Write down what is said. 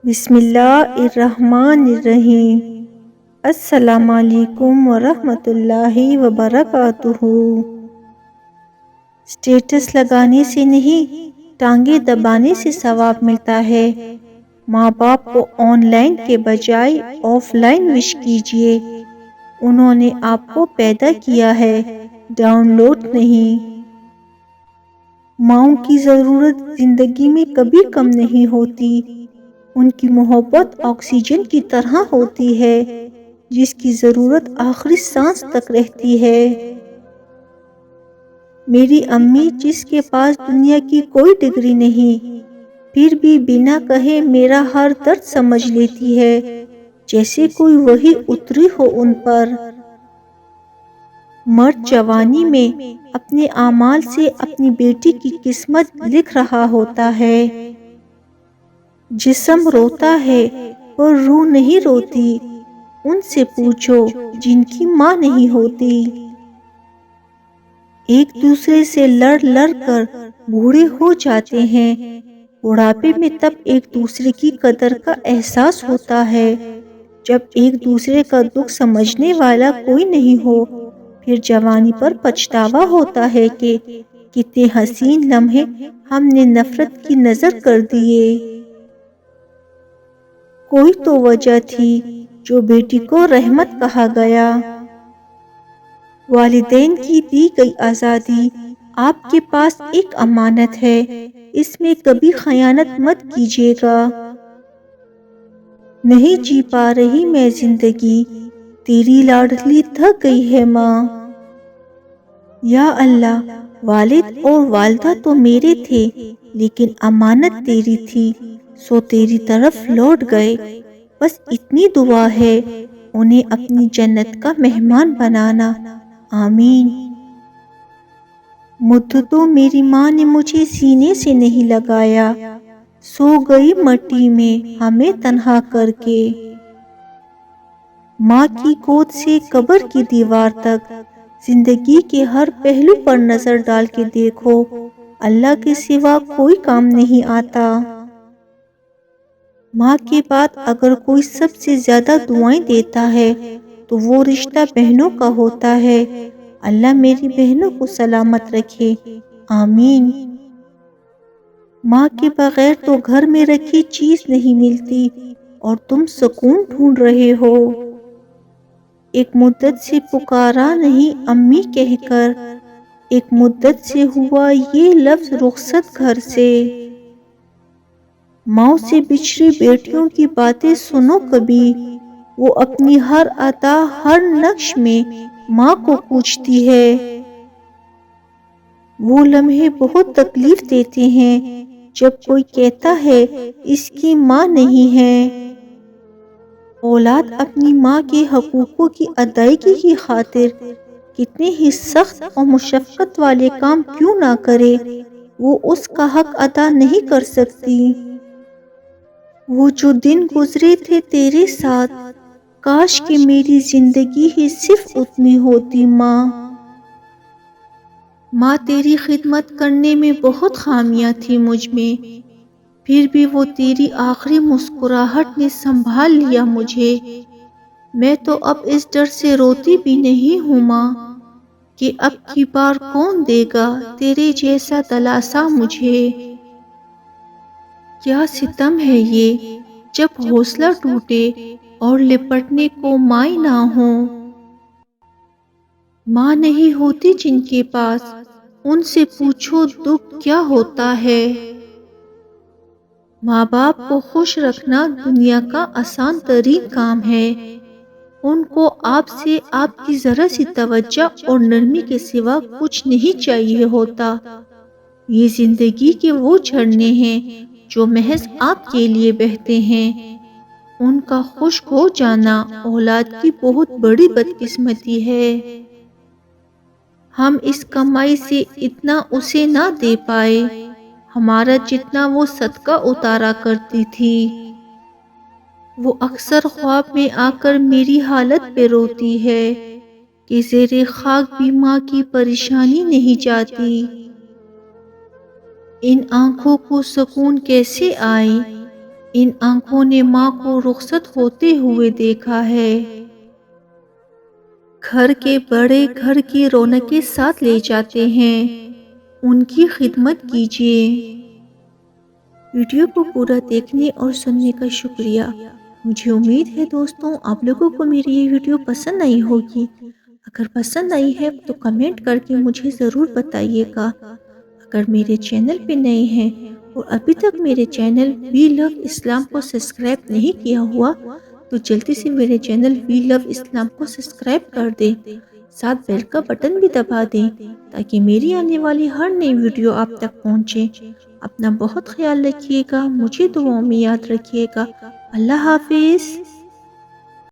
بسم اللہ الرحمن الرحیم۔ السلام علیکم ورحمۃ اللہ وبرکاتہ۔ سٹیٹس لگانے سے نہیں، ٹانگیں دبانے سے ثواب ملتا ہے۔ ماں باپ کو آن لائن کے بجائے آف لائن وش کیجیے۔ انہوں نے آپ کو پیدا کیا ہے، ڈاؤن لوڈ نہیں۔ ماؤں کی ضرورت زندگی میں کبھی کم نہیں ہوتی۔ ان کی محبت آکسیجن کی طرح ہوتی ہے، جس کی ضرورت آخری سانس تک رہتی ہے۔ میری امی، جس کے پاس دنیا کی کوئی ڈگری نہیں، پھر بھی بنا کہے میرا ہر درد سمجھ لیتی ہے، جیسے کوئی وحی اتری ہو ان پر۔ مرد جوانی میں اپنے اعمال سے اپنی بیٹی کی قسمت لکھ رہا ہوتا ہے۔ جسم روتا ہے پر روح نہیں روتی، ان سے پوچھو جن کی ماں نہیں ہوتی۔ ایک دوسرے سے لڑ لڑ کر بوڑھے ہو جاتے ہیں۔ بڑھاپے میں تب ایک دوسرے کی قدر کا احساس ہوتا ہے، جب ایک دوسرے کا دکھ سمجھنے والا کوئی نہیں ہو۔ پھر جوانی پر پچھتاوا ہوتا ہے کہ کتنے حسین لمحے ہم نے نفرت کی نظر کر دیے۔ کوئی تو وجہ تھی جو بیٹی کو رحمت کہا گیا۔ والدین کی دی گئی آزادی آپ کے پاس ایک امانت ہے، اس میں کبھی خیانت مت کیجیے گا۔ نہیں جی پا رہی میں زندگی، تیری لاڈلی تھک گئی ہے ماں۔ یا اللہ، والد اور والدہ تو میرے تھے، لیکن امانت تیری تھی، سو تیری طرف لوٹ گئے۔ بس اتنی دعا ہے، انہیں اپنی جنت کا مہمان بنانا، آمین۔ مدتوں میری ماں نے مجھے سینے سے نہیں لگایا، سو گئی مٹی میں ہمیں تنہا کر کے۔ ماں کی گود سے قبر کی دیوار تک، زندگی کے ہر پہلو پر نظر ڈال کے دیکھو، اللہ کے سوا کوئی کام نہیں آتا۔ ماں کے بعد اگر کوئی سب سے زیادہ دعائیں دیتا ہے تو وہ رشتہ بہنوں کا ہوتا ہے۔ اللہ میری بہنوں کو سلامت رکھے، آمین۔ ماں کے بغیر تو گھر میں رکھی چیز نہیں ملتی، اور تم سکون ڈھونڈ رہے ہو۔ ایک مدت سے پکارا نہیں امی کہہ کر، ایک مدت سے ہوا یہ لفظ رخصت گھر سے۔ ماؤں سے بچھڑی بیٹیوں کی باتیں سنو کبھی، وہ اپنی ہر عطا ہر نقش میں ماں کو پوچھتی ہے۔ وہ لمحے بہت تکلیف دیتے ہیں جب کوئی کہتا ہے اس کی ماں نہیں ہے۔ اولاد اپنی ماں کے حقوقوں کی ادائیگی کی خاطر کتنے ہی سخت اور مشقت والے کام کیوں نہ کرے، وہ اس کا حق ادا نہیں کر سکتی۔ وہ جو دن گزرے تھے تیرے ساتھ، کاش کہ میری زندگی ہی صرف اتنی ہوتی ماں۔ ماں تیری خدمت کرنے میں بہت خامیاں تھی مجھ میں، پھر بھی وہ تیری آخری مسکراہٹ نے سنبھال لیا مجھے۔ میں تو اب اس ڈر سے روتی بھی نہیں ہوں ماں، کہ اب کی بار کون دے گا تیرے جیسا دلاسا مجھے۔ کیا ستم ہے یہ جب حوصلہ ٹوٹے اور لپٹنے کو مائیں نہ ہوں۔ ماں نہیں ہوتی جن کے پاس، ان سے پوچھو دکھ کیا ہوتا ہے۔ ماں باپ کو خوش رکھنا دنیا کا آسان ترین کام ہے۔ ان کو آپ سے آپ کی ذرا سی توجہ اور نرمی کے سوا کچھ نہیں چاہیے ہوتا۔ یہ زندگی کے وہ جھرنے ہیں جو محض آپ کے لیے بہتے ہیں۔ ان کا خشک ہو جانا اولاد کی بہت بڑی بدقسمتی ہے۔ ہم اس کمائی سے اتنا اسے نہ دے پائے، ہمارا جتنا وہ صدقہ اتارا کرتی تھی۔ وہ اکثر خواب میں آ کر میری حالت پہ روتی ہے کہ زیر خاک بھی ماں کی پریشانی نہیں جاتی۔ ان آنکھوں کو سکون کیسے آئے، ان آنکھوں نے ماں کو رخصت ہوتے ہوئے دیکھا ہے۔ گھر کے بڑے گھر کی رونقیں ساتھ لے جاتے ہیں، ان کی خدمت کیجیے۔ ویڈیو کو پورا دیکھنے اور سننے کا شکریہ۔ مجھے امید ہے دوستوں آپ لوگوں کو میری یہ ویڈیو پسند آئی ہوگی۔ اگر پسند آئی ہے تو کمنٹ کر کے مجھے ضرور بتائیے گا۔ اگر میرے چینل پہ نئے ہیں اور ابھی تک میرے چینل وی لو اسلام کو سبسکرائب نہیں کیا ہوا تو جلدی سے میرے چینل وی لو اسلام کو سبسکرائب کر دیں، ساتھ بیل کا بٹن بھی دبا دیں تاکہ میری آنے والی ہر نئی ویڈیو آپ تک پہنچے۔ اپنا بہت خیال رکھیے گا، مجھے دعاؤں میں یاد رکھیے گا۔ اللہ حافظ۔